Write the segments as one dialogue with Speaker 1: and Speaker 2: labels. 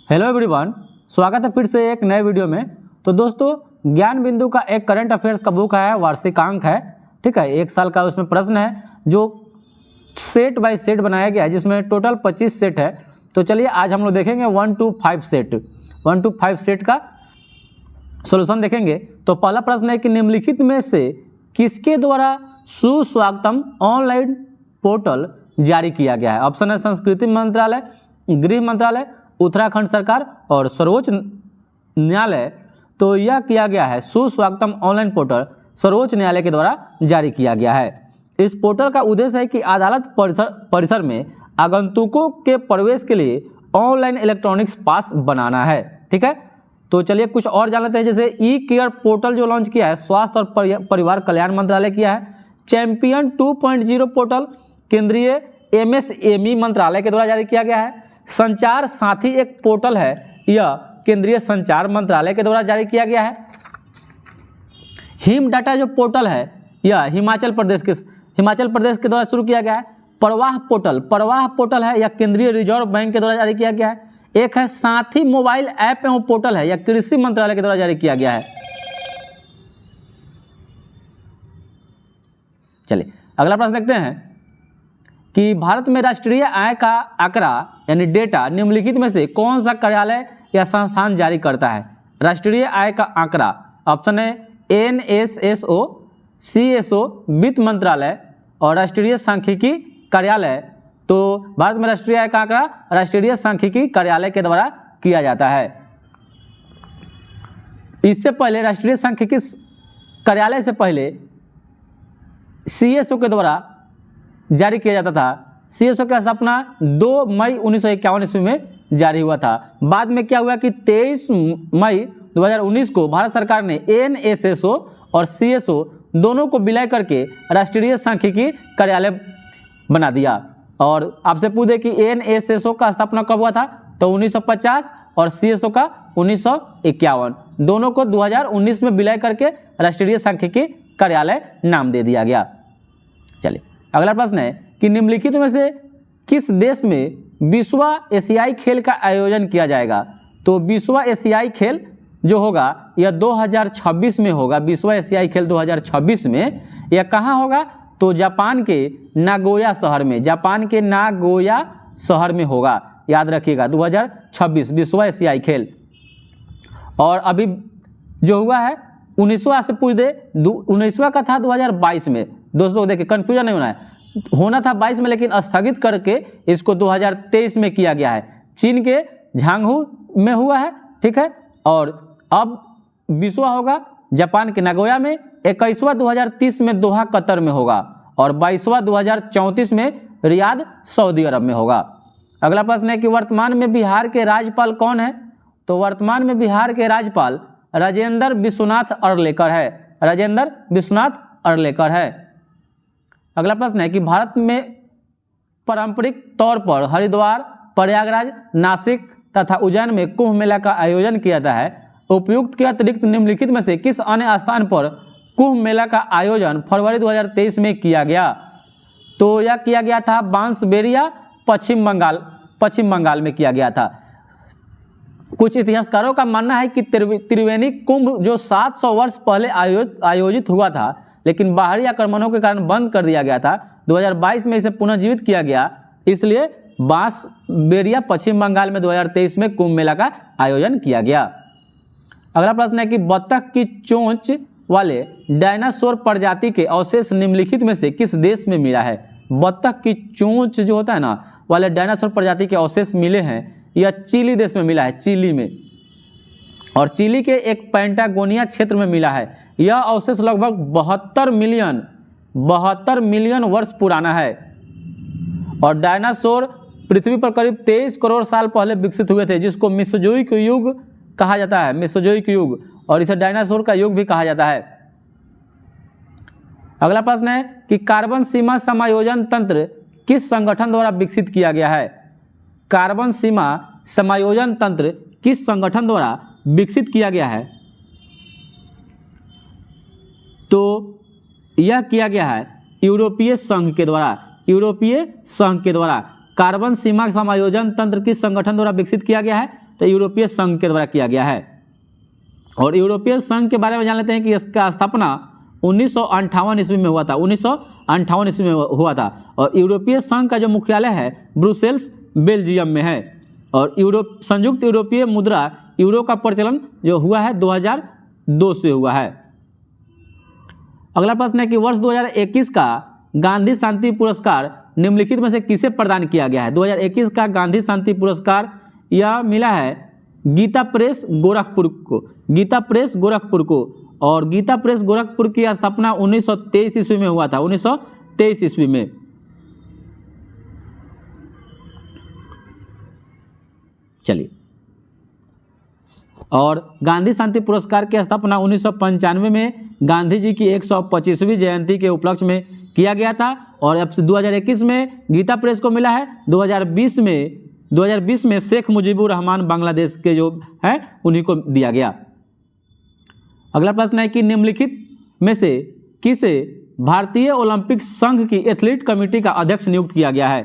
Speaker 1: Hello everyone, स्वागत है फिर से एक नए वीडियो में। तो दोस्तों, ज्ञान बिंदु का एक करंट अफेयर्स का बुक है, वार्षिकांक है, ठीक है। एक साल का उसमें प्रश्न है जो सेट बाय सेट बनाया गया है, जिसमें टोटल 25 सेट है। तो चलिए आज हम लोग देखेंगे 1 to 5 सेट, 1 to 5 सेट का सॉल्यूशन देखेंगे। तो पहला प्रश्न है कि निम्नलिखित में से किसके द्वारा सुस्वागतम ऑनलाइन पोर्टल जारी किया गया है। ऑप्शन है संस्कृति मंत्रालय, गृह मंत्रालय, उत्तराखंड सरकार और सर्वोच्च न्यायालय। तो यह किया गया है सुस्वागतम ऑनलाइन पोर्टल सर्वोच्च न्यायालय के द्वारा जारी किया गया है। इस पोर्टल का उद्देश्य है कि अदालत परिसर में आगंतुकों के प्रवेश के लिए ऑनलाइन इलेक्ट्रॉनिक्स पास बनाना है, ठीक है। तो चलिए कुछ और जान लेते हैं। जैसे ई केयर पोर्टल जो लॉन्च किया है स्वास्थ्य और परिवार कल्याण मंत्रालय किया है। चैंपियन 2.0 पोर्टल केंद्रीय MSME मंत्रालय के द्वारा जारी किया गया है। संचार साथी एक पोर्टल है, यह केंद्रीय संचार मंत्रालय के द्वारा जारी किया गया है। हिम डाटा जो पोर्टल है यह हिमाचल प्रदेश के द्वारा शुरू किया गया है। प्रवाह पोर्टल है, यह केंद्रीय रिजर्व बैंक के द्वारा जारी किया गया है। एक है साथी मोबाइल ऐप एवं पोर्टल है, यह कृषि मंत्रालय के द्वारा जारी किया गया है। चलिए अगला प्रश्न देखते हैं कि भारत में राष्ट्रीय आय का आंकड़ा यानी डेटा निम्नलिखित में से कौन सा कार्यालय या संस्थान जारी करता है। राष्ट्रीय आय का आंकड़ा ऑप्शन है NSSO, CSO, वित्त मंत्रालय और राष्ट्रीय सांख्यिकी कार्यालय। तो भारत में राष्ट्रीय आय का आंकड़ा राष्ट्रीय सांख्यिकी कार्यालय के द्वारा किया जाता है। इससे पहले राष्ट्रीय सांख्यिकी कार्यालय से पहले CSO के द्वारा जारी किया जाता था। CSO की स्थापना 2 मई 1951 ईस्वी में जारी हुआ था। बाद में क्या हुआ कि 23 मई 2019 को भारत सरकार ने NSSO और CSO दोनों को विलय करके राष्ट्रीय सांख्यिकी कार्यालय बना दिया। और आपसे पूछे कि NSSO का स्थापना कब हुआ था, तो 1950 और CSO का 1951, दोनों को 2019 में विलय करके राष्ट्रीय सांख्यिकी कार्यालय नाम दे दिया गया। चलिए अगला प्रश्न है कि निम्नलिखित में से किस देश में विश्व एशियाई खेल का आयोजन किया जाएगा। तो विश्व एशियाई खेल जो होगा यह 2026 में होगा। विश्व एशियाई खेल 2026 में यह कहाँ होगा, तो जापान के नागोया शहर में होगा। याद रखिएगा 2026 विश्व एशियाई खेल। और अभी जो हुआ है 19वां से पूछ दे, 19वां का था 2022 में। दोस्तों देखिए कंफ्यूजन नहीं होना था 22 में, लेकिन स्थगित करके इसको 2023 में किया गया है। चीन के झांगहू में हुआ है, ठीक है। और अब 20वां होगा जापान के नागोया में, 21वां 2030 में दोहा कतर में होगा और 22वां 2034 में रियाद सऊदी अरब में होगा। अगला प्रश्न है कि वर्तमान में बिहार के राज्यपाल कौन है। तो वर्तमान में बिहार के राज्यपाल राजेंद्र विश्वनाथ अरलेकर है। अगला प्रश्न है कि भारत में पारंपरिक तौर पर हरिद्वार, प्रयागराज, नासिक तथा उज्जैन में कुंभ मेला का आयोजन किया जाता है। उपयुक्त के अतिरिक्त निम्नलिखित में से किस अन्य स्थान पर कुंभ मेला का आयोजन फरवरी 2023 में किया गया। तो यह किया गया था बांसबेरिया, पश्चिम बंगाल में किया गया था। कुछ इतिहासकारों का मानना है कि त्रिवेणी कुंभ जो 700 वर्ष पहले आयोजित हुआ था, लेकिन बाहरी आक्रमणों के कारण बंद कर दिया गया था। 2022 में इसे पुनर्जीवित किया गया, इसलिए बांसबेरिया पश्चिम बंगाल में 2023 में कुंभ मेला का आयोजन किया गया। अगला प्रश्न है कि बत्तख की चोंच वाले डायनासोर प्रजाति के अवशेष निम्नलिखित में से किस देश में मिला है। बत्तख की चोंच जो होता है ना वाले डायनासोर प्रजाति के अवशेष मिले हैं, यह चिली देश में मिला है, चिली में। और चिली के एक पैंटागोनिया क्षेत्र में मिला है। यह अवशेष लगभग 72 मिलियन वर्ष पुराना है। और डायनासोर पृथ्वी पर करीब 23 करोड़ साल पहले विकसित हुए थे, जिसको मेसोजोइक युग कहा जाता है, मेसोजोइक युग, और इसे डायनासोर का युग भी कहा जाता है। अगला प्रश्न है कि कार्बन सीमा समायोजन तंत्र किस संगठन द्वारा विकसित किया गया है। कार्बन सीमा समायोजन तंत्र किस संगठन द्वारा विकसित किया गया है। तो यह किया गया है यूरोपीय संघ के द्वारा। कार्बन सीमा समायोजन तंत्र किस संगठन द्वारा विकसित किया गया है, तो यूरोपीय संघ के द्वारा किया गया है। और यूरोपीय संघ के बारे में जान लेते हैं कि इसका स्थापना 1958 ईस्वी में हुआ था, 1958 ईस्वी में हुआ था। और यूरोपीय संघ का जो मुख्यालय है ब्रुसेल्स बेल्जियम में है। और संयुक्त यूरोपीय मुद्रा यूरो का प्रचलन जो हुआ है 2002 से हुआ है। अगला प्रश्न है कि वर्ष 2021 का गांधी शांति पुरस्कार निम्नलिखित में से किसे प्रदान किया गया है। 2021 का गांधी शांति पुरस्कार यह मिला है गीता प्रेस गोरखपुर को, गीता प्रेस गोरखपुर को। और गीता प्रेस गोरखपुर की स्थापना 1923 ईस्वी में हुआ था, 1923 ईस्वी में। चलिए, और गांधी शांति पुरस्कार की स्थापना 1995 में गांधी जी की 125वीं जयंती के उपलक्ष्य में किया गया था। और अब 2021 में गीता प्रेस को मिला है। 2020 में शेख मुजीबुर रहमान बांग्लादेश के जो है उन्हीं को दिया गया। अगला प्रश्न है कि निम्नलिखित में से किसे भारतीय ओलंपिक संघ की एथलीट कमेटी का अध्यक्ष नियुक्त किया गया है।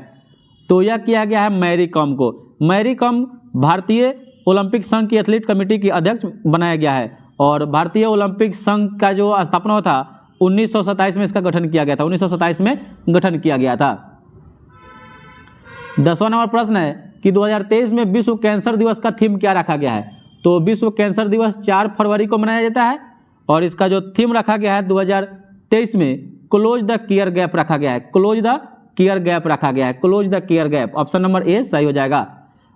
Speaker 1: तो यह किया गया है मैरी कॉम को। मैरी कॉम भारतीय ओलंपिक संघ की एथलीट कमेटी की अध्यक्ष बनाया गया है। और भारतीय ओलंपिक संघ का जो स्थापना हुआ था 1927 में इसका गठन किया गया था, 1927 में गठन किया गया था। 10वां नंबर प्रश्न है कि 2023 में विश्व कैंसर दिवस का थीम क्या रखा गया है। तो विश्व कैंसर दिवस 4 फरवरी को मनाया जाता है। और इसका जो थीम रखा गया है 2023 में क्लोज द केयर गैप रखा गया है, क्लोज द केयर गैप रखा गया है, close the care gap. Option number A सही हो जाएगा।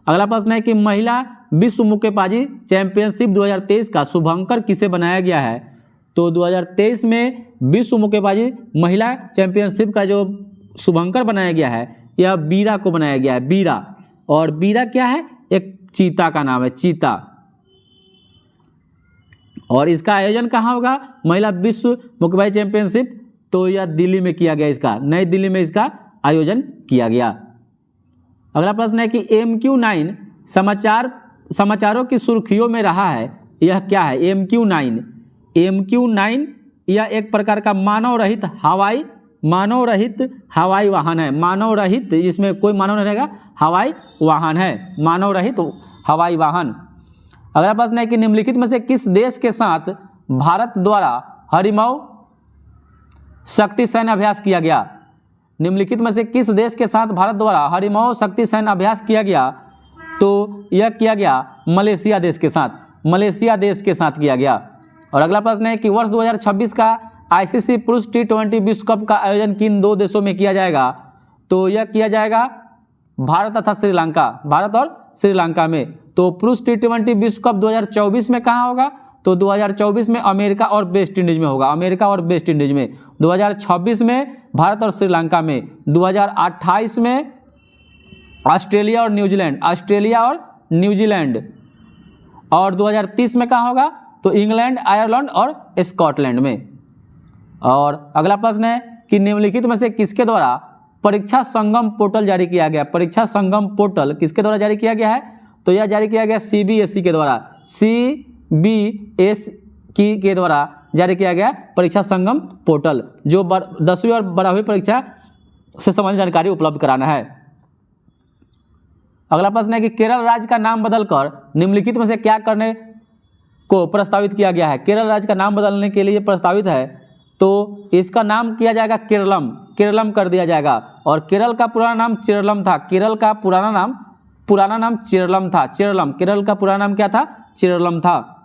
Speaker 1: अगला प्रश्न है कि महिला विश्व मुक्केबाजी चैंपियनशिप 2023 का शुभंकर किसे बनाया गया है। तो 2023 में विश्व मुक्केबाजी महिला चैंपियनशिप का जो शुभंकर बनाया गया है यह बीरा को बनाया गया है, बीरा। और बीरा क्या है, एक चीता का नाम है, चीता। और इसका आयोजन कहाँ होगा, महिला विश्व मुक्केबाजी चैंपियनशिप, तो यह दिल्ली में किया गया, इसका नई दिल्ली में इसका आयोजन किया गया। अगला प्रश्न है कि MQ9 समाचारों की सुर्खियों में रहा है, यह क्या है। MQ9 यह एक प्रकार का मानव रहित हवाई वाहन है, मानव रहित, इसमें कोई मानव नहीं रहेगा, हवाई वाहन है, मानव रहित हवाई वाहन। अगला प्रश्न है कि निम्नलिखित में से किस देश के साथ भारत द्वारा हरिमौ शक्ति सैन्य अभ्यास किया गया। निम्नलिखित में से किस देश के साथ भारत द्वारा हरिमौ शक्ति सैन्य अभ्यास किया गया। तो यह किया गया मलेशिया देश के साथ, मलेशिया देश के साथ किया गया। और अगला प्रश्न है कि वर्ष 2026 का ICC पुरुष T20 विश्व कप का आयोजन किन 2 देशों में किया जाएगा। तो यह किया जाएगा भारत तथा श्रीलंका, भारत और श्रीलंका में। तो पुरुष T20 विश्व कप 2024 में कहाँ होगा। तो 2024 में अमेरिका और वेस्ट इंडीज में होगा, अमेरिका और वेस्ट इंडीज में। 2026 में भारत और श्रीलंका में। 2028 में ऑस्ट्रेलिया और न्यूजीलैंड, ऑस्ट्रेलिया और न्यूजीलैंड। और 2030 में कहाँ होगा। तो इंग्लैंड, आयरलैंड और स्कॉटलैंड में। और अगला प्रश्न है कि निम्नलिखित में से किसके द्वारा परीक्षा संगम पोर्टल जारी किया गया। परीक्षा संगम पोर्टल किसके द्वारा जारी किया गया है। तो यह जारी किया गया CBSE के द्वारा, CBSE के द्वारा जारी किया गया परीक्षा संगम पोर्टल, जो 10वीं और 12वीं परीक्षा से संबंधित जानकारी उपलब्ध कराना है। अगला प्रश्न है कि केरल राज्य का नाम बदलकर निम्नलिखित में से क्या करने को प्रस्तावित किया गया है। केरल राज्य का नाम बदलने के लिए प्रस्तावित है, तो इसका नाम किया जाएगा केरलम, केरलम कर दिया जाएगा। और केरल का पुराना नाम चिरलम था, केरल का पुराना नाम चिरलम था, चिरलम, केरल का पुराना नाम क्या था, चिरलम था।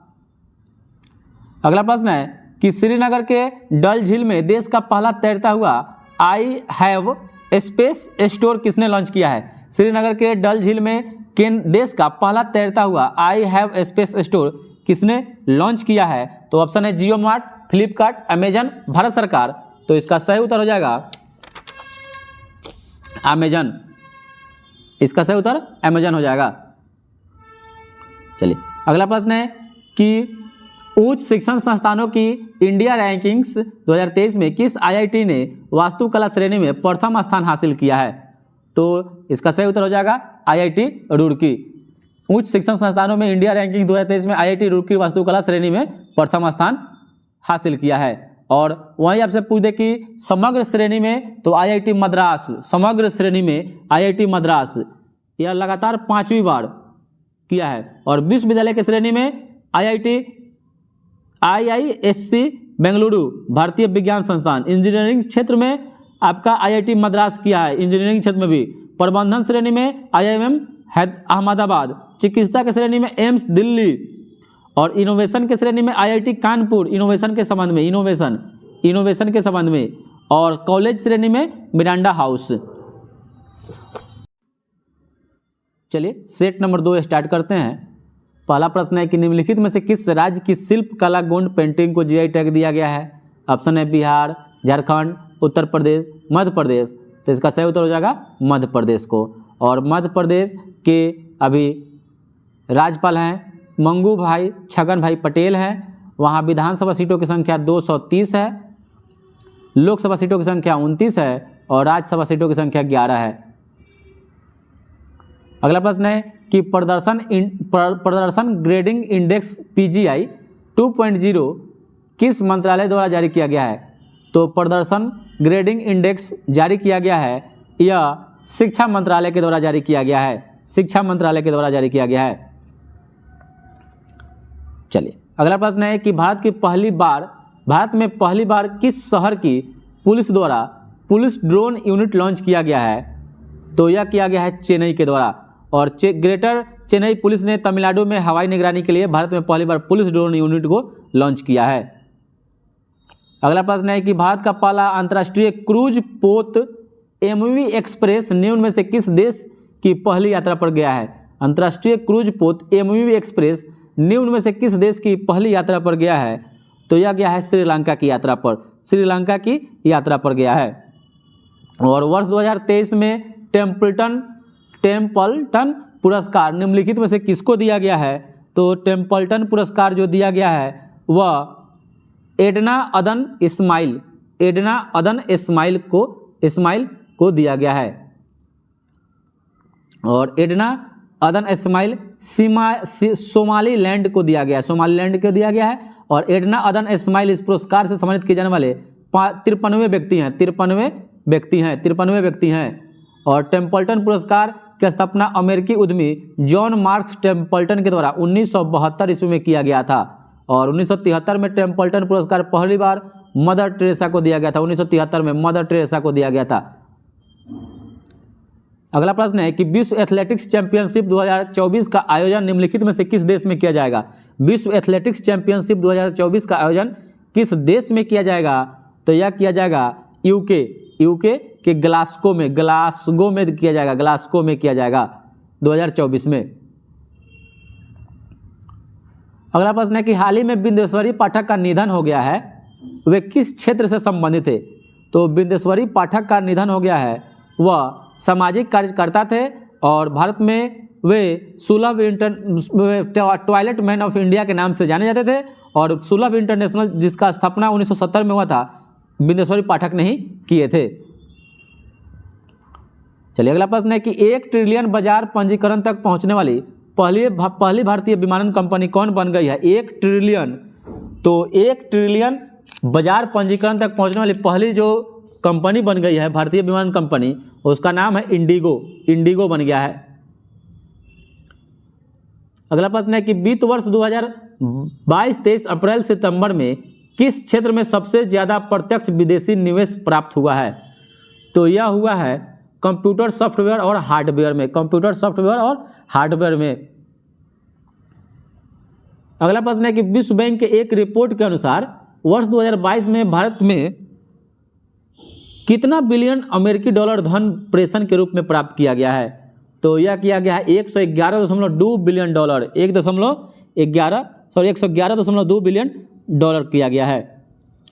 Speaker 1: अगला प्रश्न है कि श्रीनगर के डल झील में देश का पहला तैरता हुआ आई हैव स्पेस स्टोर किसने लॉन्च किया है। श्रीनगर के डल झील में देश का पहला तैरता हुआ आई हैव स्पेस स्टोर किसने लॉन्च किया है। तो ऑप्शन है जियो मार्ट, फ्लिपकार्ट, अमेजन, भारत सरकार। तो इसका सही उत्तर हो जाएगा अमेजन, इसका सही उत्तर अमेजन हो जाएगा। चलिए अगला प्रश्न है कि उच्च शिक्षण संस्थानों की इंडिया रैंकिंग्स 2023 में किस IIT ने वास्तुकला श्रेणी में प्रथम स्थान हासिल किया है। तो इसका सही उत्तर हो जाएगा IIT रुड़की। उच्च शिक्षण संस्थानों में इंडिया रैंकिंग 2023 में IIT रुड़की वास्तुकला श्रेणी में प्रथम स्थान हासिल किया है। और वहीं आपसे पूछ दे कि समग्र श्रेणी में, तो IIT मद्रास, समग्र श्रेणी में IIT मद्रास यह लगातार 5वीं बार किया है। और विश्वविद्यालय की श्रेणी में IISc बेंगलुरु भारतीय विज्ञान संस्थान, इंजीनियरिंग क्षेत्र में आपका IIT मद्रास किया है, इंजीनियरिंग क्षेत्र में भी। प्रबंधन श्रेणी में IIM अहमदाबाद, चिकित्सा के श्रेणी में एम्स दिल्ली, और इनोवेशन के श्रेणी में IIT कानपुर, इनोवेशन के संबंध में, इनोवेशन के संबंध में, और कॉलेज श्रेणी में मिरांडा हाउस। चलिए सेट नंबर 2 स्टार्ट करते हैं। पहला प्रश्न है कि निम्नलिखित में से किस राज्य की शिल्प कला गोंड पेंटिंग को GI टैग दिया गया है? ऑप्शन है बिहार, झारखंड, उत्तर प्रदेश, मध्य प्रदेश। तो इसका सही उत्तर हो जाएगा मध्य प्रदेश को। और मध्य प्रदेश के अभी राज्यपाल हैं मंगू भाई छगन भाई पटेल हैं। वहाँ विधानसभा सीटों की संख्या 230 है, लोकसभा सीटों की संख्या 29 है, और राज्यसभा सीटों की संख्या 11 है। अगला प्रश्न है कि प्रदर्शन ग्रेडिंग इंडेक्स PGI 2.0 किस मंत्रालय द्वारा जारी किया गया है? तो प्रदर्शन ग्रेडिंग इंडेक्स जारी किया गया है, यह शिक्षा मंत्रालय के द्वारा जारी किया गया है, शिक्षा मंत्रालय के द्वारा जारी किया गया है। चलिए अगला प्रश्न है कि भारत में पहली बार किस शहर की पुलिस द्वारा पुलिस ड्रोन यूनिट लॉन्च किया गया है? तो यह किया गया है चेन्नई के द्वारा। और ग्रेटर चेन्नई पुलिस ने तमिलनाडु में हवाई निगरानी के लिए भारत में पहली बार पुलिस ड्रोन यूनिट को लॉन्च किया है। अगला प्रश्न है कि भारत का पहला अंतर्राष्ट्रीय क्रूज पोत MV एक्सप्रेस निम्न में से किस देश की पहली यात्रा पर गया है? अंतर्राष्ट्रीय क्रूज पोत MV एक्सप्रेस निम्न में से किस देश की पहली यात्रा पर गया है? तो यह गया है श्रीलंका की यात्रा पर, श्रीलंका की यात्रा पर गया है। और वर्ष 2023 में टेम्पल्टन पुरस्कार निम्नलिखित में से किसको दिया गया है? तो टेम्पल्टन पुरस्कार जो दिया गया है वह एडना अदन इस्माइल को दिया गया है। और एडना अदन इस्माइल सोमालीलैंड को दिया गया है, सोमालीलैंड को दिया गया है। और एडना अदन इस्माइल इस पुरस्कार से सम्मानित किए जाने वाले 53 व्यक्ति हैं। और टेम्पल्टन पुरस्कार की स्थापना अमेरिकी उद्यमी जॉन मार्क्स टेम्पल्टन के द्वारा 1972 ईस्वी में किया गया था। और 1973 में टेम्पल्टन पुरस्कार पहली बार मदर टेरेसा को दिया गया था, 1973 में मदर टेरेसा को दिया गया था। अगला प्रश्न है कि विश्व एथलेटिक्स चैंपियनशिप 2024 का आयोजन निम्नलिखित में से किस देश में किया जाएगा? विश्व एथलेटिक्स चैंपियनशिप 2024 का आयोजन किस देश में किया जाएगा? तो यह किया जाएगा यूके के ग्लासगो में किया जाएगा, ग्लासगो में किया जाएगा 2024 में। अगला प्रश्न है कि हाल ही में बिंदेश्वरी पाठक का निधन हो गया है, वे किस क्षेत्र से संबंधित थे? तो बिंदेश्वरी पाठक का निधन हो गया है, वह सामाजिक कार्यकर्ता थे और भारत में वे सुलभ टॉयलेट मैन ऑफ इंडिया के नाम से जाने जाते थे। और सुलभ इंटरनेशनल जिसका स्थापना 1970 में हुआ था, बिंदेश्वरी पाठक ने ही किए थे। चलिए अगला प्रश्न है कि 1 ट्रिलियन बाजार पंजीकरण तक पहुंचने वाली पहली भारतीय विमानन कंपनी कौन बन गई है? 1 ट्रिलियन, तो 1 ट्रिलियन बाजार पंजीकरण तक पहुंचने वाली पहली जो कंपनी बन गई है भारतीय विमानन कंपनी, उसका नाम है इंडिगो बन गया है। अगला प्रश्न है कि वित्त वर्ष 2022-23 अप्रैल सितंबर में किस क्षेत्र में सबसे ज़्यादा प्रत्यक्ष विदेशी निवेश प्राप्त हुआ है? तो यह हुआ है कंप्यूटर सॉफ्टवेयर और हार्डवेयर में, अगला प्रश्न है कि विश्व बैंक के एक रिपोर्ट के अनुसार वर्ष 2022 में भारत में कितना बिलियन अमेरिकी डॉलर धन प्रेषण के रूप में प्राप्त किया गया है? तो यह किया गया है 111.2 बिलियन डॉलर, 111.2 बिलियन डॉलर किया गया है।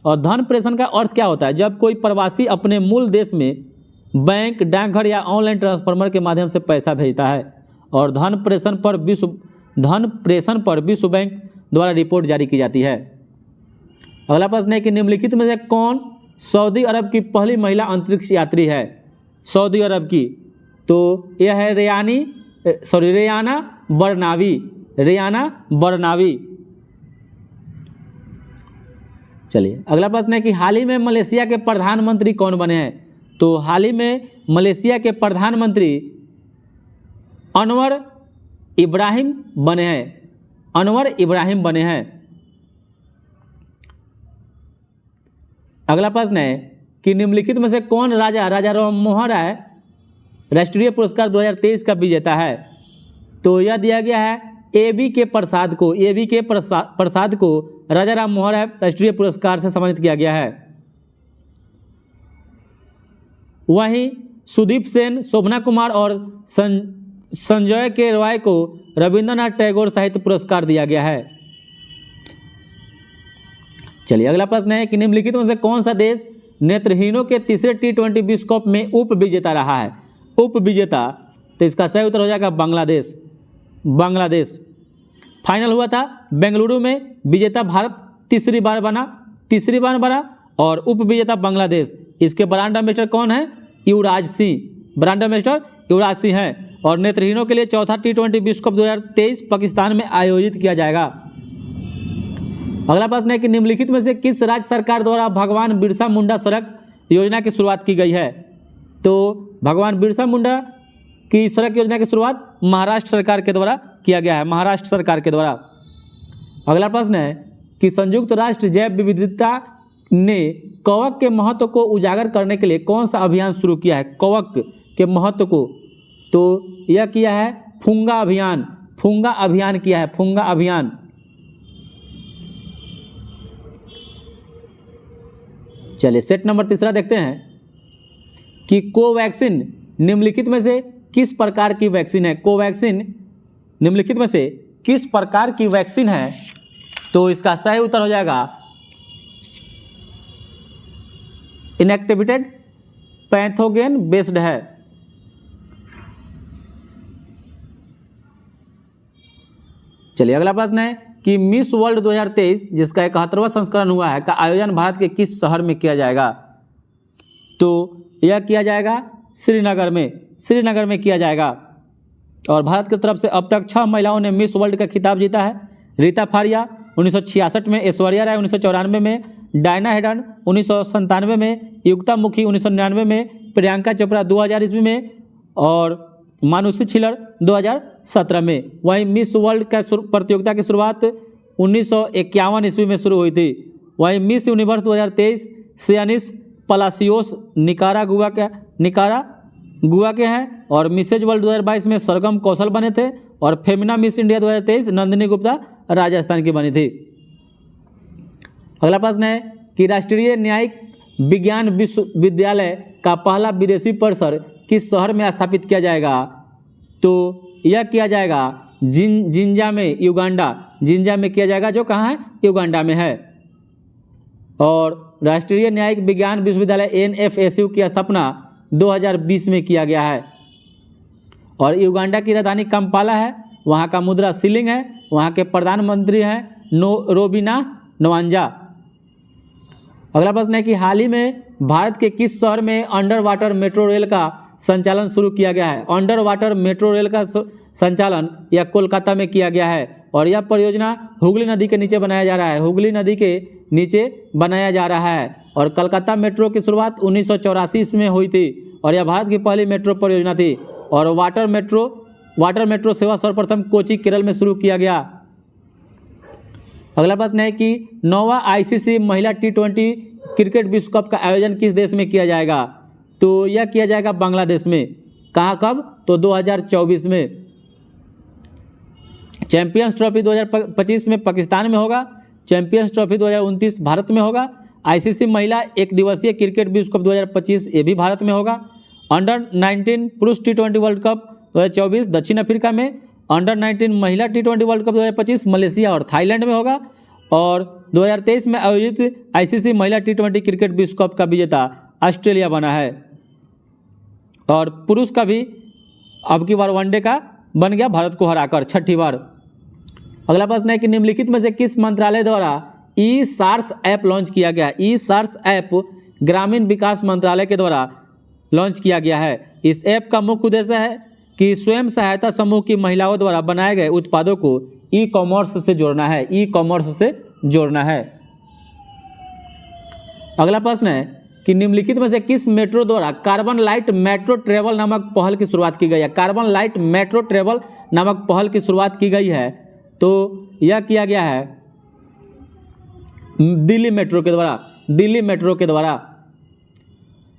Speaker 1: और धन प्रेषण का अर्थ क्या होता है? जब कोई प्रवासी अपने मूल देश में बैंक, डाकघर या ऑनलाइन ट्रांसफर के माध्यम से पैसा भेजता है। और धन प्रेषण पर विश्व बैंक द्वारा रिपोर्ट जारी की जाती है। अगला प्रश्न है कि निम्नलिखित में से कौन सऊदी अरब की पहली महिला अंतरिक्ष यात्री है? सऊदी अरब की, तो यह है रेयाना बरनावी। चलिए अगला प्रश्न है कि हाल ही में मलेशिया के प्रधानमंत्री कौन बने हैं? तो हाल ही में मलेशिया के प्रधानमंत्री अनवर इब्राहिम बने हैं, अनवर इब्राहिम बने हैं। अगला प्रश्न है कि निम्नलिखित में से कौन राजा राजा राममोहन राय राष्ट्रीय पुरस्कार 2023 का विजेता है? तो यह दिया गया है ए के प्रसाद को राजा राममोहन राय राष्ट्रीय पुरस्कार से सम्मानित किया गया है। वहीं सुदीप सेन, शोभना कुमार और संजय के रॉय को रविंद्रनाथ टैगोर साहित्य पुरस्कार दिया गया है। चलिए अगला प्रश्न है कि निम्नलिखित में से कौन सा देश नेत्रहीनों के तीसरे T20 विश्व कप में उप विजेता रहा है? उप विजेता, तो इसका सही उत्तर हो जाएगा बांग्लादेश। बांग्लादेश फाइनल हुआ था बेंगलुरु में, विजेता भारत तीसरी बार बना और उप विजेता बांग्लादेश। इसके ब्रांड एम्बेसडर कौन है? युवराज सिंह। ब्रांड एम्बेसडर युवराज सिंह हैं। और नेत्रहीनों के लिए चौथा T20 विश्व कप 2023 पाकिस्तान में आयोजित किया जाएगा। अगला प्रश्न है कि निम्नलिखित में से किस राज्य सरकार द्वारा भगवान बिरसा मुंडा सड़क योजना की शुरुआत की गई है? तो भगवान बिरसा मुंडा की सड़क योजना की शुरुआत महाराष्ट्र सरकार के द्वारा किया गया है, महाराष्ट्र सरकार के द्वारा। अगला प्रश्न है कि संयुक्त राष्ट्र जैव विविधता ने कवक के महत्व को उजागर करने के लिए कौन सा अभियान शुरू किया है? कवक के महत्व को, तो यह किया है फूंगा अभियान। फूंगा अभियान किया है, फूंगा अभियान। चलिए सेट नंबर तीसरा देखते हैं कि कोवैक्सीन निम्नलिखित में से किस प्रकार की वैक्सीन है? कोवैक्सीन निम्नलिखित में से किस प्रकार की वैक्सीन है? तो इसका सही उत्तर हो जाएगा इनएक्टिवेटेड पैथोगेन बेस्ड है। चलिए अगला प्रश्न है कि मिस वर्ल्ड 2023 जिसका 71वां संस्करण हुआ है का आयोजन भारत के किस शहर में किया जाएगा? तो यह किया जाएगा श्रीनगर में किया जाएगा। और भारत की तरफ से अब तक 6 महिलाओं ने मिस वर्ल्ड का खिताब जीता है। रीता फारिया 1966 में, ऐश्वर्या राय 1994 में, डायना हेडन 1997 में, युक्ता मुखी 1999 में, प्रियंका चोपड़ा 2000 ईस्वी में और मानुषी छिलर 2017 में। वहीं मिस वर्ल्ड का प्रतियोगिता की शुरुआत 1951 ईस्वी में शुरू हुई थी। वहीं मिस यूनिवर्स 2023 सियानिस पलासियोस निकारागुआ के हैं और मिसेज वर्ल्ड 2022 में सरगम कौशल बने थे और फेमिना मिस इंडिया 2023 नंदिनी गुप्ता राजस्थान की बनी थी। अगला प्रश्न है कि राष्ट्रीय न्यायिक विज्ञान विश्वविद्यालय का पहला विदेशी परिसर किस शहर में स्थापित किया जाएगा? तो यह किया जाएगा जिंजा में, युगांडा। जिंजा में किया जाएगा, जो कहाँ है? युगांडा में है। और राष्ट्रीय न्यायिक विज्ञान विश्वविद्यालय NFSU की स्थापना 2020 में किया गया है। और युगांडा की राजधानी कंपाला है, वहाँ का मुद्रा शिलिंग है, वहाँ के प्रधानमंत्री हैं रोबिना नवांजा। अगला प्रश्न है कि हाल ही में भारत के किस शहर में अंडर वाटर मेट्रो रेल का संचालन शुरू किया गया है? अंडर वाटर मेट्रो रेल का संचालन यह कोलकाता में किया गया है और यह परियोजना हुगली नदी के नीचे बनाया जा रहा है। हुगली नदी के नीचे बनाया जा रहा है। और कलकत्ता मेट्रो की शुरुआत 1984 में हुई थी और यह भारत की पहली मेट्रो परियोजना थी। और वाटर मेट्रो सेवा सर्वप्रथम कोची केरल में शुरू किया गया। अगला प्रश्न है कि 9वां ICC महिला T20 क्रिकेट विश्व कप का आयोजन किस देश में किया जाएगा? तो यह किया जाएगा बांग्लादेश में। कहाँ, कब? तो 2024 में। चैंपियंस ट्रॉफी 2025 में पाकिस्तान में होगा। चैंपियंस ट्रॉफी 2029 भारत में होगा। ICC महिला एक दिवसीय क्रिकेट विश्व कप 2025 ये भी भारत में होगा। अंडर 19 पुरुष T20 वर्ल्ड कप 2024 दक्षिण अफ्रीका में। अंडर 19 महिला T20 वर्ल्ड कप 2025 मलेशिया और थाईलैंड में होगा। और 2023 में आयोजित ICC महिला T20 क्रिकेट विश्व कप का विजेता ऑस्ट्रेलिया बना है। और पुरुष का भी अब की बार वनडे का बन गया भारत को हराकर 6ठी बार। अगला प्रश्न है कि निम्नलिखित में से किस मंत्रालय द्वारा ई-सार्स ऐप लॉन्च किया गया? ई-सार्स ऐप ग्रामीण विकास मंत्रालय के द्वारा लॉन्च किया गया है। इस ऐप का मुख्य उद्देश्य है कि स्वयं सहायता समूह की महिलाओं द्वारा बनाए गए उत्पादों को ई-कॉमर्स से जोड़ना है। ई-कॉमर्स से जोड़ना है। अगला प्रश्न है कि निम्नलिखित में से किस मेट्रो द्वारा कार्बन लाइट मेट्रो ट्रेवल नामक पहल की शुरुआत की गई है। कार्बन लाइट मेट्रो ट्रेवल नामक पहल की शुरुआत की गई है, तो यह किया गया है दिल्ली मेट्रो के द्वारा, दिल्ली मेट्रो के द्वारा।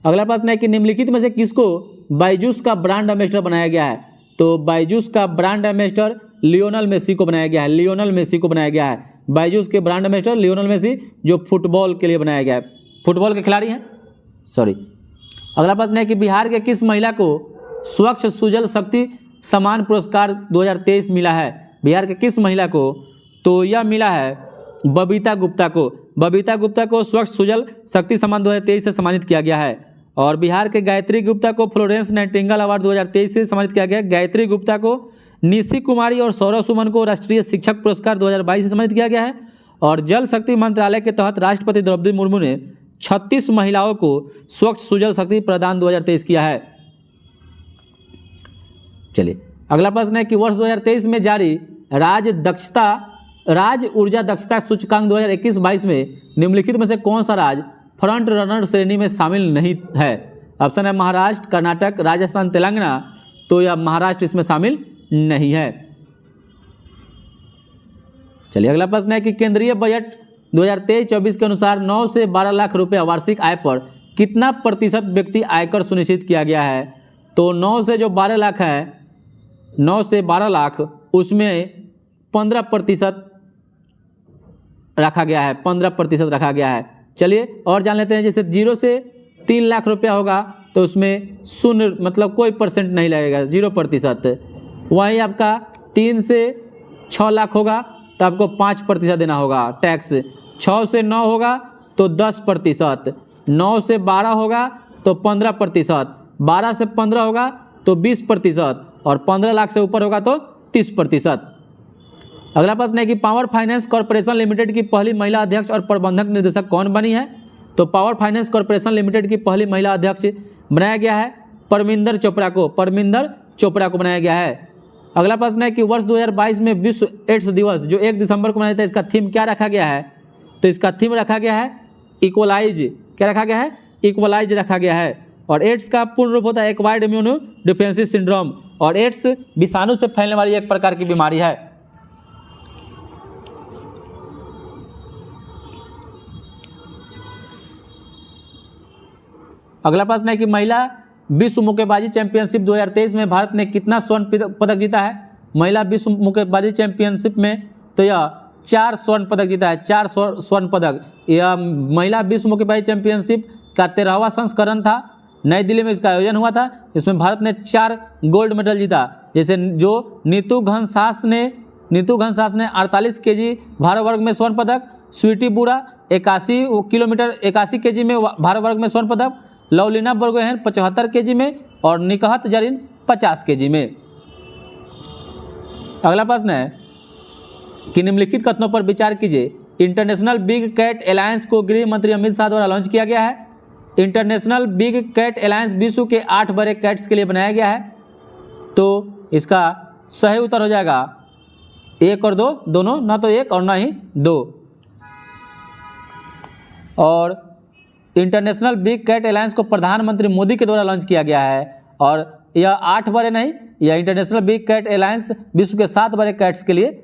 Speaker 1: अगला प्रश्न है कि निम्नलिखित में से किसको बायजूस का ब्रांड एम्बेसडर बनाया गया है। तो बायजूस का ब्रांड एम्बेसडर लियोनल मेसी को बनाया गया है, लियोनल मेसी को बनाया गया है। बायजूस के ब्रांड एम्बेसडर लियोनल मेसी, जो फुटबॉल के लिए बनाया गया है, फुटबॉल के खिलाड़ी हैं, सॉरी। अगला प्रश्न है कि बिहार के किस महिला को स्वच्छ सुजल शक्ति सम्मान पुरस्कार 2023 मिला है। बिहार के किस महिला को, तो यह मिला है बबीता गुप्ता को। बबीता गुप्ता को स्वच्छ सुजल शक्ति सम्मान 2023 से सम्मानित किया गया है। और बिहार के गायत्री गुप्ता को फ्लोरेंस नाइटिंगेल अवार्ड 2023 से सम्मानित किया गया है। गायत्री गुप्ता को, निशी कुमारी और सौरभ सुमन को राष्ट्रीय शिक्षक पुरस्कार 2022 से सम्मानित किया गया है। और जल शक्ति मंत्रालय के तहत राष्ट्रपति द्रौपदी मुर्मू ने 36 महिलाओं को स्वच्छ सुजल शक्ति प्रदान 2023 किया है। चलिए अगला प्रश्न है कि वर्ष 2023 में जारी राज्य ऊर्जा दक्षता सूचकांक 2021-22 में निम्नलिखित में से कौन सा राज्य फ्रंट रनर श्रेणी में शामिल नहीं है। ऑप्शन है महाराष्ट्र, कर्नाटक, राजस्थान, तेलंगाना। तो यह महाराष्ट्र इसमें शामिल नहीं है। चलिए अगला प्रश्न है कि केंद्रीय बजट 2023-24 के अनुसार 9 से 12 लाख रुपए वार्षिक आय पर कितना प्रतिशत व्यक्ति आयकर सुनिश्चित किया गया है। तो 9 से जो 12 लाख है, 9 से 12 लाख, उसमें 15% रखा गया है, 15% रखा गया है। चलिए और जान लेते हैं, जैसे 0 से 3 लाख रुपया होगा तो उसमें शून्य, मतलब कोई परसेंट नहीं लगेगा, 0%। वहीं आपका 3 से 6 लाख होगा तो आपको 5% देना होगा टैक्स। 6 से 9 होगा तो 10%, 9 से 12 होगा तो 15%, 12 से 15 होगा तो 20%, और 15 लाख से ऊपर होगा तो 30%। अगला प्रश्न है कि पावर फाइनेंस कॉर्पोरेशन लिमिटेड की पहली महिला अध्यक्ष और प्रबंधक निर्देशक कौन बनी है। तो पावर फाइनेंस कॉर्पोरेशन लिमिटेड की पहली महिला अध्यक्ष बनाया गया है परमिंदर चोपड़ा को, परमिंदर चोपड़ा को बनाया गया है। अगला प्रश्न है कि वर्ष 2022 में विश्व एड्स दिवस जो 1 दिसंबर को मनाया जाता है, इसका थीम क्या रखा गया है। तो इसका थीम रखा गया है इक्वलाइज। क्या रखा गया है, इक्वलाइज रखा गया है। और एड्स का पूर्ण रूप होता है एक्वायर्ड इम्यूनो डिफेंसिव सिंड्रोम, और एड्स विषाणु से फैलने वाली एक प्रकार की बीमारी है। अगला प्रश्न है कि महिला विश्व मुक्केबाजी चैंपियनशिप 2023 में भारत ने कितना स्वर्ण पदक जीता है। महिला विश्व मुक्केबाजी चैंपियनशिप में तो यह 4 स्वर्ण पदक जीता है, 4 स्वर्ण पदक। यह महिला विश्व मुक्केबाजी चैंपियनशिप का 13वां संस्करण था, नई दिल्ली में इसका आयोजन हुआ था। इसमें भारत ने 4 गोल्ड मेडल जीता। जैसे जो नीतू घनसास ने 48 kg भार वर्ग में स्वर्ण पदक, स्वीटी बुरा 81 kg में भार वर्ग में स्वर्ण पदक, लवलीना बरगोहेन 75 kg में, और निकहत जरीन 50 kg में। अगला प्रश्न है कि निम्नलिखित कथनों पर विचार कीजिए। इंटरनेशनल बिग कैट अलायंस को गृह मंत्री अमित शाह द्वारा लॉन्च किया गया है। इंटरनेशनल बिग कैट अलायंस विश्व के 8 बड़े कैट्स के लिए बनाया गया है। तो इसका सही उत्तर हो जाएगा 1 और 2 दोनों, ना तो 1 और ना ही 2। और इंटरनेशनल बिग कैट अलायंस को प्रधानमंत्री मोदी के द्वारा लॉन्च किया गया है। और यह 8 बड़े नहीं, यह इंटरनेशनल बिग कैट अलायंस विश्व के 7 बड़े कैट्स के लिए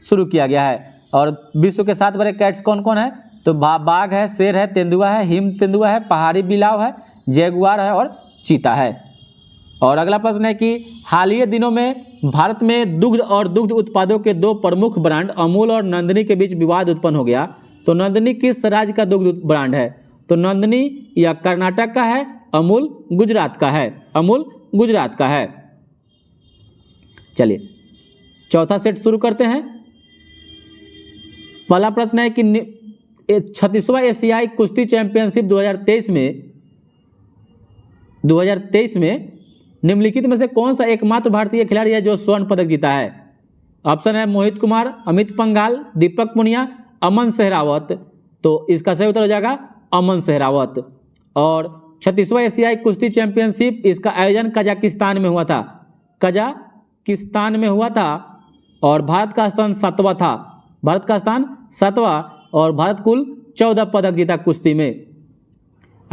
Speaker 1: शुरू किया गया है। और विश्व के 7 बड़े कैट्स कौन कौन है। तो बाघ है, शेर है, तेंदुआ है, हिम तेंदुआ है, पहाड़ी बिलाव है, जैगुआर है और चीता है। और अगला प्रश्न है कि हालिया दिनों में भारत में दुग्ध और दुग्ध उत्पादों के 2 प्रमुख ब्रांड अमूल और नंदिनी के बीच विवाद उत्पन्न हो गया। तो नंदिनी किस राज्य का दुग्ध ब्रांड है। तो नंदिनी या कर्नाटक का है, अमूल गुजरात का है, अमूल गुजरात का है। चलिए चौथा सेट शुरू करते हैं। पहला प्रश्न है कि 36वां एशियाई कुश्ती चैंपियनशिप 2023 में निम्नलिखित में से कौन सा एकमात्र भारतीय खिलाड़ी है जो स्वर्ण पदक जीता है। ऑप्शन है मोहित कुमार, अमित पंघाल, दीपक पुनिया, अमन सहरावत। तो इसका सही उत्तर हो जाएगा अमन सहरावत। और 36वां एशियाई कुश्ती चैंपियनशिप, इसका आयोजन कजाकिस्तान में हुआ था, कजाकिस्तान में हुआ था। और भारत का स्थान 7वां था, भारत का स्थान 7वां, और भारत कुल 14 पदक जीता कुश्ती में।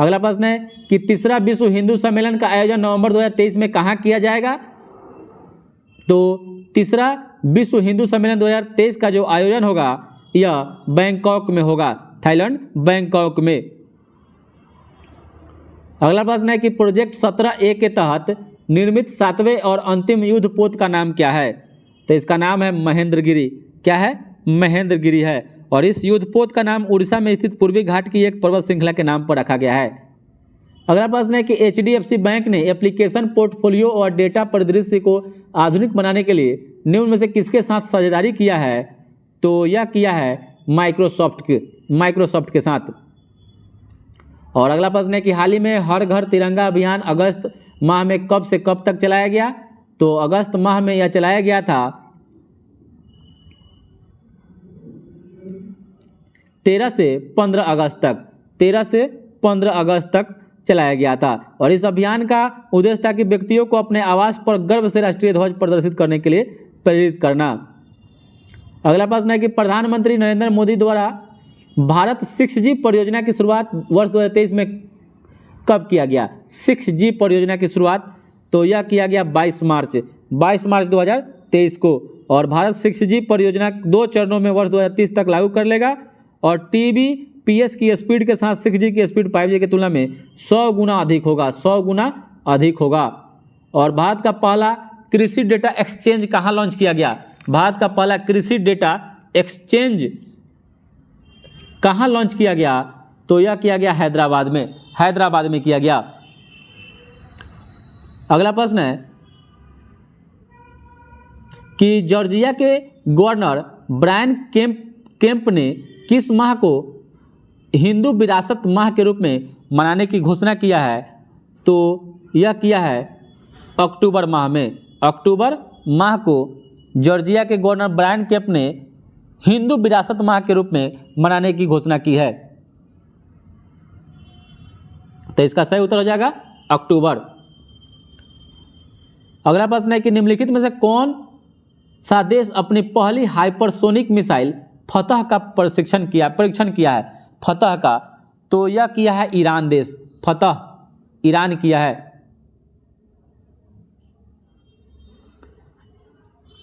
Speaker 1: अगला प्रश्न है कि तीसरा विश्व हिंदू सम्मेलन का आयोजन नवंबर 2023 में कहाँ किया जाएगा? तो तीसरा विश्व हिंदू सम्मेलन 2023 का जो आयोजन होगा यह बैंकॉक में होगा, थाईलैंड बैंकॉक में। अगला प्रश्न है कि प्रोजेक्ट 17A के तहत निर्मित 7वें और अंतिम युद्ध पोत का नाम क्या है? तो इसका नाम है महेंद्रगिरी। क्या है? महेंद्रगिरी है। और इस युद्ध पोत का नाम उड़ीसा में स्थित पूर्वी घाट की एक पर्वत श्रृंखला के नाम पर रखा गया है। अगला प्रश्न है कि HDFC बैंक ने एप्लीकेशन पोर्टफोलियो और डेटा परिदृश्य को आधुनिक बनाने के लिए निम्न में से किसके साथ साझेदारी किया है? तो यह किया है माइक्रोसॉफ्ट के साथ। और अगला प्रश्न है कि हाल ही में हर घर तिरंगा अभियान अगस्त माह में कब से कब तक चलाया गया? तो अगस्त माह में यह चलाया गया था 13 से 15 अगस्त तक, 13 से 15 अगस्त तक चलाया गया था। और इस अभियान का उद्देश्य था कि व्यक्तियों को अपने आवास पर गर्व से राष्ट्रीय ध्वज प्रदर्शित करने के लिए प्रेरित करना। अगला प्रश्न है कि प्रधानमंत्री नरेंद्र मोदी द्वारा भारत 6G परियोजना की शुरुआत वर्ष 2023 में कब किया गया? 6G परियोजना की शुरुआत तो यह किया गया 22 मार्च 2023 को। और भारत 6G परियोजना 2 चरणों में वर्ष 2030 तक लागू कर लेगा। और TBPS की स्पीड के साथ 6G की स्पीड 5G की तुलना में 100 गुना अधिक होगा, 100 गुना अधिक होगा। और भारत का पहला कृषि डेटा एक्सचेंज कहाँ लॉन्च किया गया? भारत का पहला कृषि डेटा एक्सचेंज कहाँ लॉन्च किया गया? तो यह किया गया हैदराबाद में किया गया। अगला प्रश्न है कि जॉर्जिया के गवर्नर ब्रायन केम्प ने किस माह को हिंदू विरासत माह के रूप में मनाने की घोषणा किया है? तो यह किया है अक्टूबर माह में। अक्टूबर माह को जॉर्जिया के गवर्नर ब्रायन केम्प ने हिंदू विरासत माह के रूप में मनाने की घोषणा की है। तो इसका सही उत्तर हो जाएगा अक्टूबर। अगला प्रश्न है कि निम्नलिखित में से कौन सा देश अपनी पहली हाइपरसोनिक मिसाइल फतह का परीक्षण किया है? फतह का तो यह किया है ईरान देश, फतह ईरान किया है,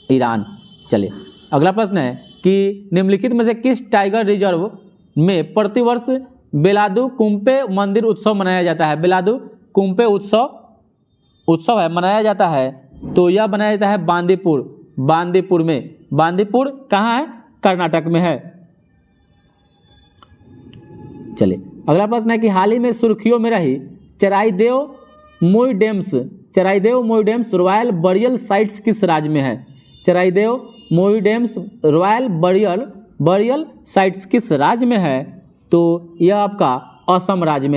Speaker 1: ईरान। चलिए अगला प्रश्न है कि निम्नलिखित में से किस टाइगर रिजर्व में प्रतिवर्ष बेलादू कुंपे मंदिर उत्सव मनाया जाता है? बेलादू कुंपे उत्सव है मनाया जाता है। तो यह मनाया जाता है बांदीपुर में। बांदीपुर कहाँ है? कर्नाटक में है। चलिए अगला प्रश्न है कि हाल ही में सुर्खियों में रही चराइदेव मोई डैम्स रॉयल बरियल साइट्स किस राज्य में है? चराइदेव मोई डैम्स रॉयल बरियल साइट्स किस राज्य में है? तो यह आपका असम राज्य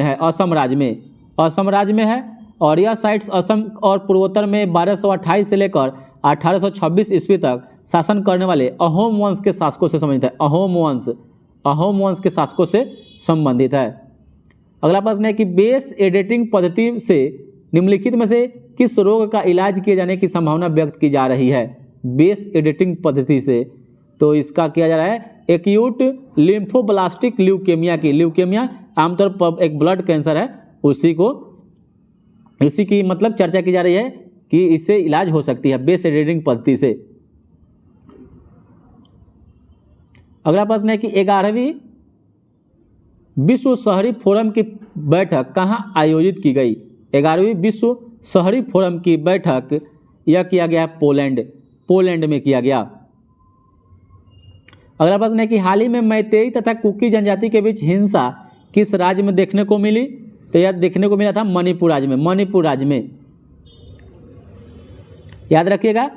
Speaker 1: में है। और यह साइट्स असम और पूर्वोत्तर में 1228 से लेकर 1826 ईस्वी तक शासन करने वाले अहोम वंश के शासकों से संबंधित है। अहोम वंश के शासकों से संबंधित है। अगला प्रश्न है कि बेस एडिटिंग पद्धति से निम्नलिखित में से किस रोग का इलाज किए जाने की संभावना व्यक्त की जा रही है? बेस एडिटिंग पद्धति से तो इसका किया जा रहा है एक्यूट लिम्फोब्लास्टिक ल्यूकेमिया आमतौर पर एक ब्लड कैंसर है, उसी की मतलब चर्चा की जा रही है कि इससे इलाज हो सकती है बेस एडिटिंग पद्धति से। अगला प्रश्न है कि 11वीं विश्व शहरी फोरम की बैठक कहाँ आयोजित की गई? 11वीं विश्व शहरी फोरम की बैठक यह किया गया पोलैंड में किया गया। अगला प्रश्न है कि हाल ही में मैतेई तथा कुकी जनजाति के बीच हिंसा किस राज्य में देखने को मिली? तो यह देखने को मिला था मणिपुर राज्य में। याद रखिएगा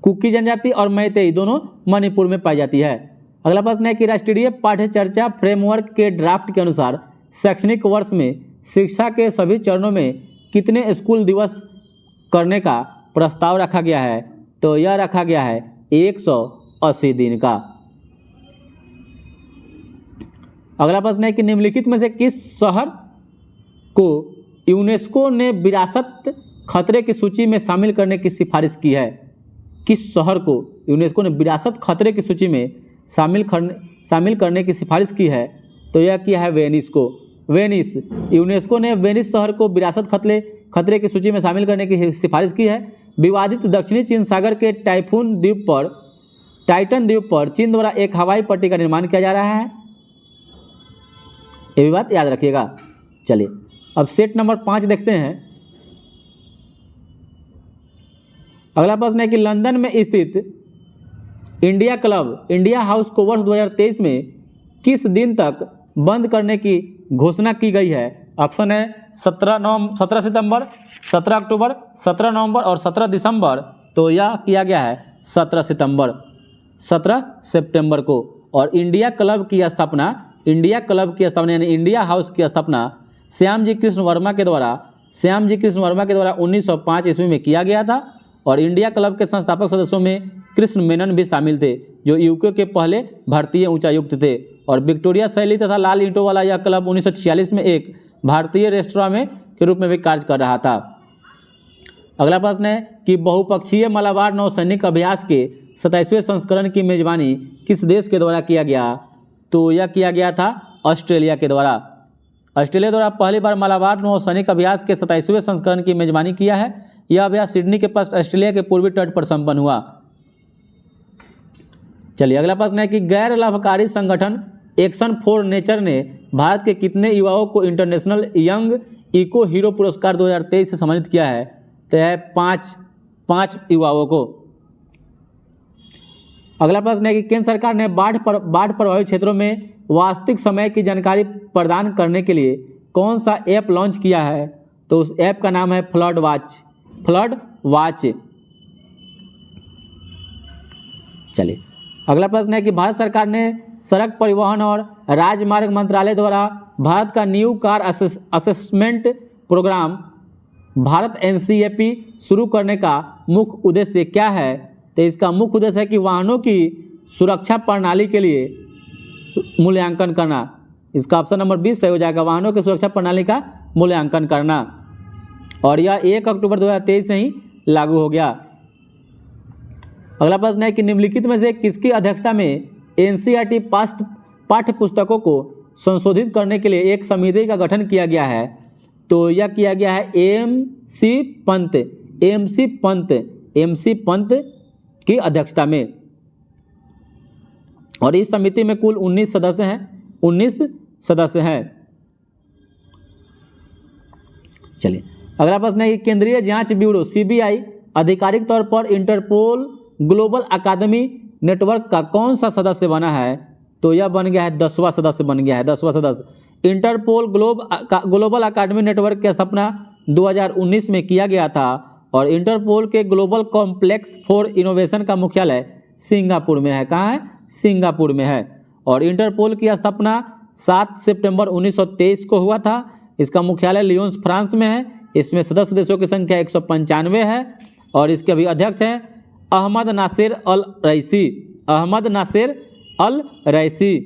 Speaker 1: कुकी जनजाति और मैतेई दोनों मणिपुर में पाई जाती है। अगला प्रश्न है कि राष्ट्रीय पाठ्यचर्या फ्रेमवर्क के ड्राफ्ट के अनुसार शैक्षणिक वर्ष में शिक्षा के सभी चरणों में कितने स्कूल दिवस करने का प्रस्ताव रखा गया है? तो यह रखा गया है 180 दिन का। अगला प्रश्न है कि निम्नलिखित में से किस शहर को यूनेस्को ने विरासत खतरे की सूची में शामिल करने की सिफारिश की है? किस शहर को यूनेस्को ने विरासत खतरे की सूची में शामिल करने की सिफारिश की है? तो यह किया है वेनिस को। वेनिस। यूनेस्को ने वेनिस शहर को विरासत खतरे की सूची में शामिल करने की सिफारिश की है। विवादित दक्षिणी चीन सागर के टाइटन द्वीप पर चीन द्वारा एक हवाई पट्टी का निर्माण किया जा रहा है। ये भी बात याद रखिएगा। चलिए अब सेट नंबर 5 देखते हैं। अगला प्रश्न है कि लंदन में स्थित इंडिया क्लब इंडिया हाउस को वर्ष 2023 में किस दिन तक बंद करने की घोषणा की गई है? ऑप्शन है 17 सितंबर, 17 अक्टूबर, 17 नवंबर और 17 दिसंबर। तो यह किया गया है 17 सितंबर को। और इंडिया क्लब की स्थापना यानी इंडिया हाउस की स्थापना श्याम जी कृष्ण वर्मा के द्वारा 1905 ईस्वी में किया गया था। और इंडिया क्लब के संस्थापक सदस्यों में कृष्ण मेनन भी शामिल थे, जो यूके के पहले भारतीय उच्चायुक्त थे। और विक्टोरिया शैली तथा लाल ईंटों वाला यह क्लब 1946 में एक भारतीय रेस्टोरेंट के रूप में भी कार्य कर रहा था। अगला प्रश्न है कि बहुपक्षीय मलाबार नौसैनिक अभ्यास के 27वें संस्करण की मेजबानी किस देश के द्वारा किया गया? तो यह किया गया था ऑस्ट्रेलिया के द्वारा। ऑस्ट्रेलिया द्वारा पहली बार मलाबार नौसैनिक अभ्यास के 27वें संस्करण की मेजबानी किया है। यह अभ्यास सिडनी के पास ऑस्ट्रेलिया के पूर्वी तट पर संपन्न हुआ। चलिए अगला प्रश्न है कि गैर लाभकारी संगठन एक्शन फॉर नेचर ने भारत के कितने युवाओं को इंटरनेशनल यंग इको हीरो पुरस्कार 2023 से सम्मानित किया है? तो है 5 युवाओं को। अगला प्रश्न है कि केंद्र सरकार ने बाढ़ प्रभावित क्षेत्रों में वास्तविक समय की जानकारी प्रदान करने के लिए कौन सा ऐप लॉन्च किया है? तो उस ऐप का नाम है फ्लड वॉच। चलिए अगला प्रश्न है कि भारत सरकार ने सड़क परिवहन और राजमार्ग मंत्रालय द्वारा भारत का new car assessment programme Bharat NCAP शुरू करने का मुख्य उद्देश्य क्या है? तो इसका मुख्य उद्देश्य है कि वाहनों की सुरक्षा प्रणाली के लिए मूल्यांकन करना। इसका ऑप्शन नंबर 20 सही हो जाएगा, वाहनों की सुरक्षा प्रणाली का मूल्यांकन करना। और यह 1 अक्टूबर 2023 से ही लागू हो गया। अगला प्रश्न है कि निम्नलिखित में से किसकी अध्यक्षता में NCERT पाठ्य पुस्तकों को संशोधित करने के लिए एक समिति का गठन किया गया है? तो यह किया गया है MC पंत की अध्यक्षता में। और इस समिति में कुल 19 सदस्य हैं। चलिए अगला प्रश्न है कि केंद्रीय जांच ब्यूरो CBI आधिकारिक तौर पर इंटरपोल ग्लोबल अकादमी नेटवर्क का कौन सा सदस्य बना है? तो यह बन गया है 10वां सदस्य। इंटरपोल ग्लोबल अकादमी नेटवर्क की स्थापना 2019 में किया गया था। और इंटरपोल के ग्लोबल कॉम्प्लेक्स फॉर इनोवेशन का मुख्यालय सिंगापुर में है। कहाँ है? सिंगापुर में है। और इंटरपोल की स्थापना 7 सितंबर 1923 को हुआ था। इसका मुख्यालय लियोन्स फ्रांस में है। इसमें सदस्य देशों की संख्या 195 है। और इसके अभी अध्यक्ष हैं अहमद नासिर अल रईसी।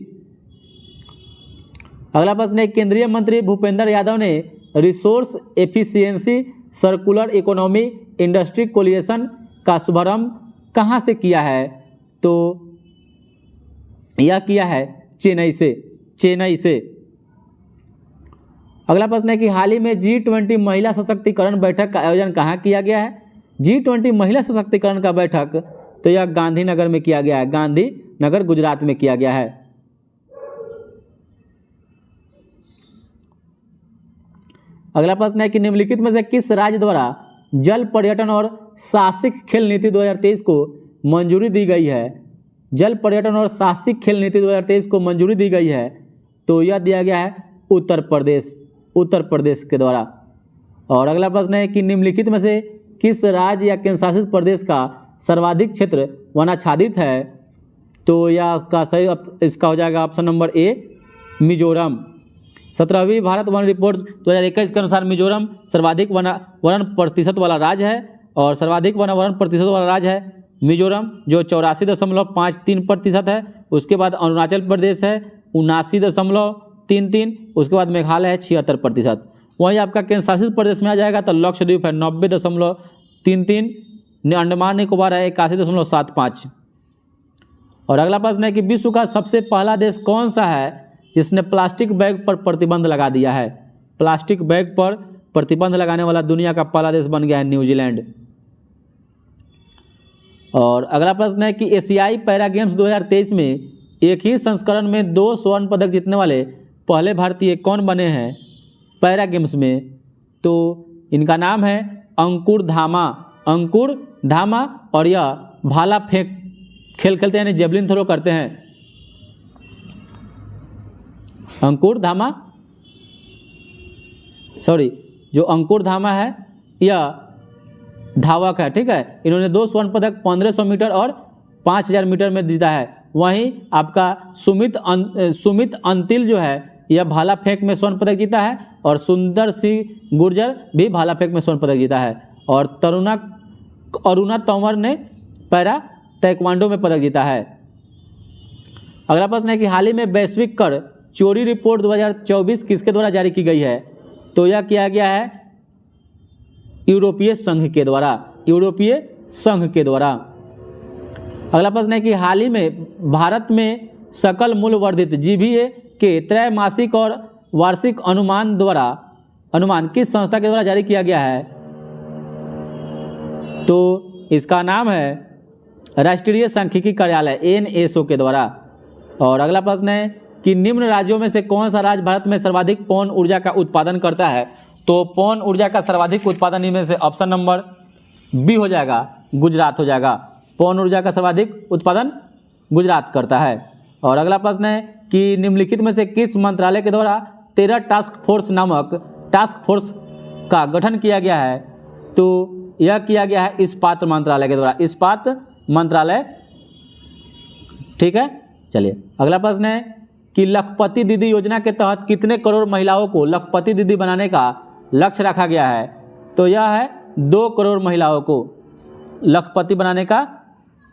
Speaker 1: अगला प्रश्न है केंद्रीय मंत्री भूपेंद्र यादव ने resource efficiency circular economy industry coalition का शुभारंभ कहाँ से किया है? तो यह किया है चेन्नई से। अगला प्रश्न है कि हाल ही में G20 महिला सशक्तिकरण बैठक का आयोजन कहाँ किया गया है? G20 महिला सशक्तिकरण का बैठक तो यह गांधीनगर में किया गया है। गांधीनगर गुजरात में किया गया है। अगला प्रश्न है कि निम्नलिखित में से किस राज्य द्वारा जल पर्यटन और साहसिक खेल नीति 2023 को मंजूरी दी गई है? जल पर्यटन और साहसिक खेल नीति 2023 को मंजूरी दी गई है। तो यह दिया गया है उत्तर प्रदेश के द्वारा। और अगला प्रश्न है कि निम्नलिखित में से किस राज्य या केंद्र शासित प्रदेश का सर्वाधिक क्षेत्र वनाच्छादित है? तो यह इसका हो जाएगा ऑप्शन नंबर A मिजोरम। 17वीं भारत वन रिपोर्ट 2021 के अनुसार मिजोरम सर्वाधिक वन प्रतिशत वाला राज्य है। और सर्वाधिक वन प्रतिशत वाला राज्य है मिजोरम जो 84.53% है। उसके बाद अरुणाचल प्रदेश है 79.33। उसके बाद मेघालय है 76%। वहीं आपका केंद्र शासित प्रदेश में आ जाएगा तो लक्षद्वीप है 90.33। अंडमान निकोबार है 81.75। और अगला प्रश्न है कि विश्व का सबसे पहला देश कौन सा है जिसने प्लास्टिक बैग पर प्रतिबंध लगा दिया है। प्लास्टिक बैग पर प्रतिबंध लगाने वाला दुनिया का पहला देश बन गया है न्यूजीलैंड। और अगला प्रश्न है कि एशियाई पैरा गेम्स 2023 में एक ही संस्करण में 2 स्वर्ण पदक जीतने वाले पहले भारतीय कौन बने हैं पैरा गेम्स में? तो इनका नाम है अंकुर धामा। अंकुर धामा और यह भाला फेंक खेल खेलते हैं, यानी जेवलिन थ्रो करते हैं। अंकुर धामा, सॉरी, जो अंकुर धामा है यह धावक है, ठीक है। इन्होंने 2 स्वर्ण पदक 1500 मीटर और 5000 मीटर में जीता है। वहीं आपका सुमित अंतिल जो है यह भाला फेंक में स्वर्ण पदक जीता है और सुंदर सिंह गुर्जर भी भाला फेंक में स्वर्ण पदक जीता है। और अरुणा तंवर ने पैरा ताइक्वांडो में पदक जीता है। अगला प्रश्न है कि हाल ही में वैश्विक कर चोरी रिपोर्ट 2024 किसके द्वारा जारी की गई है? तो यह किया गया है यूरोपीय संघ के द्वारा। यूरोपीय संघ के द्वारा। अगला प्रश्न है कि हाल ही में भारत में सकल मूल्य वर्धित जीवीए के त्रैमासिक और वार्षिक अनुमान किस संस्था के द्वारा जारी किया गया है? तो इसका नाम है राष्ट्रीय सांख्यिकी कार्यालय NSO के द्वारा। और अगला प्रश्न है कि निम्न राज्यों में से कौन सा राज्य भारत में सर्वाधिक पवन ऊर्जा का उत्पादन करता है? तो पवन ऊर्जा का सर्वाधिक उत्पादन इनमें से ऑप्शन नंबर बी हो जाएगा, गुजरात हो जाएगा। पवन ऊर्जा का सर्वाधिक उत्पादन गुजरात करता है। और अगला प्रश्न है कि निम्नलिखित में से किस मंत्रालय के द्वारा 13 टास्क फोर्स नामक टास्क फोर्स का गठन किया गया है? तो यह किया गया है इस्पात मंत्रालय के द्वारा। इस्पात मंत्रालय, ठीक है। चलिए अगला प्रश्न है कि लखपति दीदी योजना के तहत कितने करोड़ महिलाओं को लखपति दीदी बनाने का लक्ष्य रखा गया है? तो यह है 2 करोड़ महिलाओं को लखपति बनाने का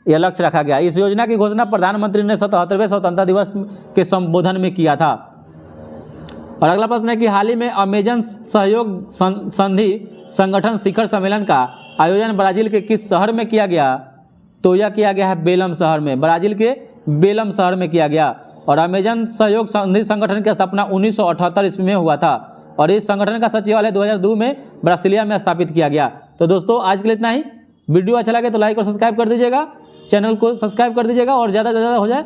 Speaker 1: यह लक्ष्य रखा गया। इस योजना की घोषणा प्रधानमंत्री ने 77वें स्वतंत्रता दिवस के संबोधन में किया था। और अगला प्रश्न है कि हाल ही में अमेजन सहयोग संधि संगठन शिखर सम्मेलन का आयोजन ब्राजील के किस शहर में किया गया? तो यह किया गया है बेलम शहर में, ब्राजील के बेलम शहर में किया गया। और अमेजन सहयोग संधि संगठन की स्थापना 1978 ईस्वी में हुआ था और इस संगठन का सचिवालय 2002 में ब्रासिलिया में स्थापित किया गया। तो दोस्तों आज के लिए इतना ही। वीडियो अच्छा लगे तो लाइक और सब्सक्राइब कर दीजिएगा, चैनल को सब्सक्राइब कर दीजिएगा और ज़्यादा से ज़्यादा हो जाए